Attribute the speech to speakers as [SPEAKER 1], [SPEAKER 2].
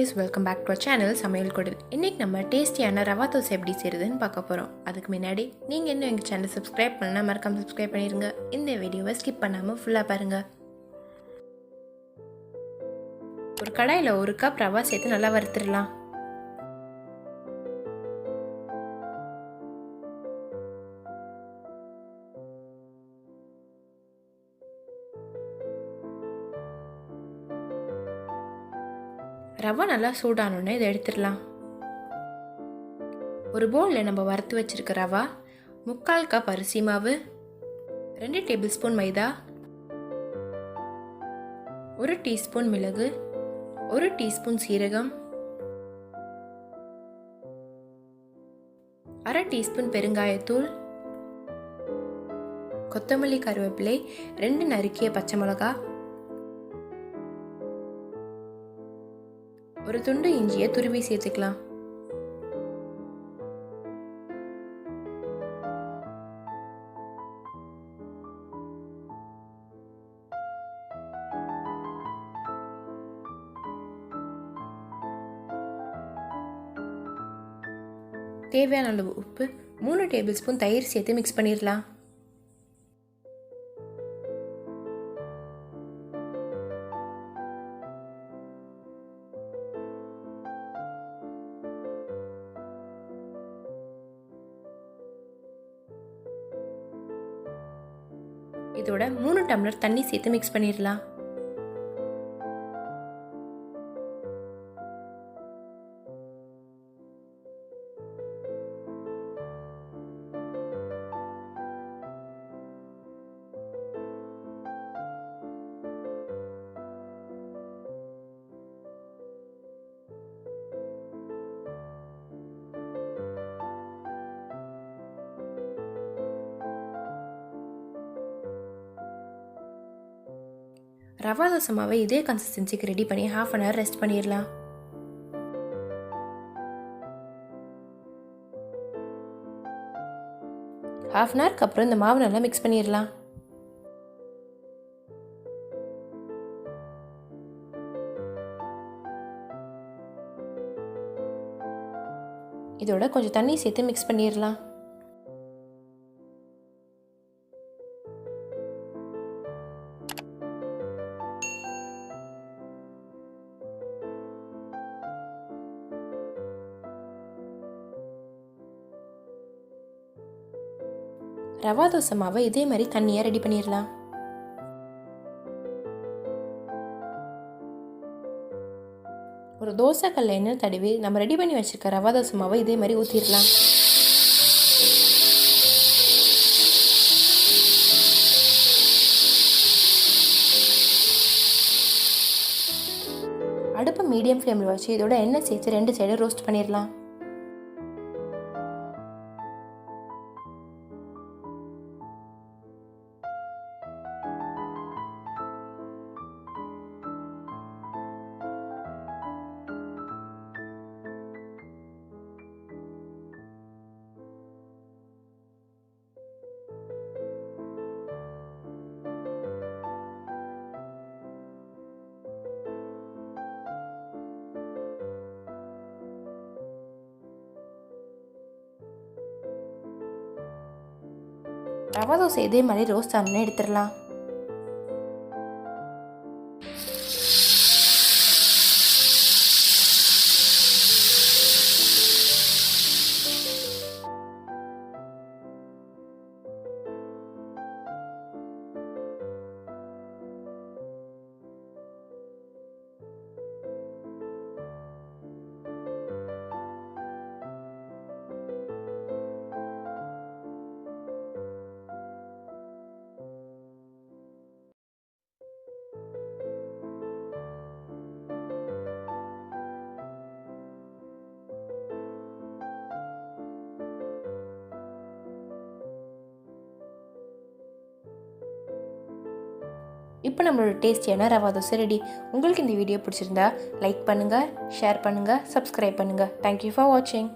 [SPEAKER 1] guys, welcome back to our channel சமையல் குடில். இன்னைக்கு நம்ம டேஸ்டியான ரவா தோசை எப்படி செய்யறதுன்னு பார்க்க போறோம். அதுக்கு முன்னாடி நீங்க இன்னும் எங்க சேனலை சப்ஸ்கிரைப் பண்ணா மறக்காம சப்ஸ்கிரைப் பண்ணிருங்க. இந்த வீடியோவை ஸ்கிப் பண்ணாம ஃபுல்லா பாருங்க. ஒரு கடாயில 1 கப் ரவா சேர்த்து நல்லா வறுத்துறலாம். ரவா நல்லா சூடானோடனே இதை எடுத்துடலாம். ஒரு பவுலில் நம்ம வறுத்து வச்சிருக்க ரவா, 3/4 கப் அரிசி மாவு, 2 டேபிள் ஸ்பூன் மைதா, 1 டீஸ்பூன் மிளகு, 1 டீஸ்பூன் சீரகம், 1/2 டீஸ்பூன் பெருங்காயத்தூள், கொத்தமல்லி கருவேப்பிலை, 2 நறுக்கிய பச்சை மிளகா, ஒரு துண்டு இஞ்சியை துருவி சேர்த்துக்கலாம். தேவையான அளவு உப்பு, 3 டேபிள் ஸ்பூன் தயிர் சேர்த்து மிக்ஸ் பண்ணிடலாம். இதோட 3 டம்ளர் தண்ணி சேர்த்து மிக்ஸ் பண்ணிடலாம். ரவா தோசை மாவை இதே கன்சிஸ்டன்சிக்கு ரெடி பண்ணி 1/2 அன் ஹவர் ரெஸ்ட் பண்ணிடலாம். ½ அன் ஹவருக்கு அப்புறம் இந்த மாவு நல்லா மிக்ஸ் பண்ணிடலாம். இதோட கொஞ்சம் தண்ணி சேர்த்து மிக்ஸ் பண்ணிடலாம். ரவா தோசை மாவை இதே மாதிரி தண்ணியாக ரெடி பண்ணிடலாம். ஒரு தோசை கல்ல எண்ணெய் தடவி நம்ம ரெடி பண்ணி வச்சிருக்க ரவா தோசை மாவை இதே மாதிரி ஊற்றிடலாம். அடுப்பை மீடியம் ஃப்ளேமில் வச்சு இதோட எண்ணெய் சேர்த்து 2 சைடு ரோஸ்ட் பண்ணிடலாம். ரவா தோசை இதே மாதிரி ரோஸ்ட் ஆனே எடுத்துடலாம். இப்போ நம்மளோட டேஸ்டியான ரவா தோசை ரெடி. உங்களுக்கு இந்த வீடியோ பிடிச்சிருந்தா லைக் பண்ணுங்கள், ஷேர் பண்ணுங்கள், சப்ஸ்கிரைப் பண்ணுங்கள். தேங்க்யூ ஃபார் வாட்சிங்.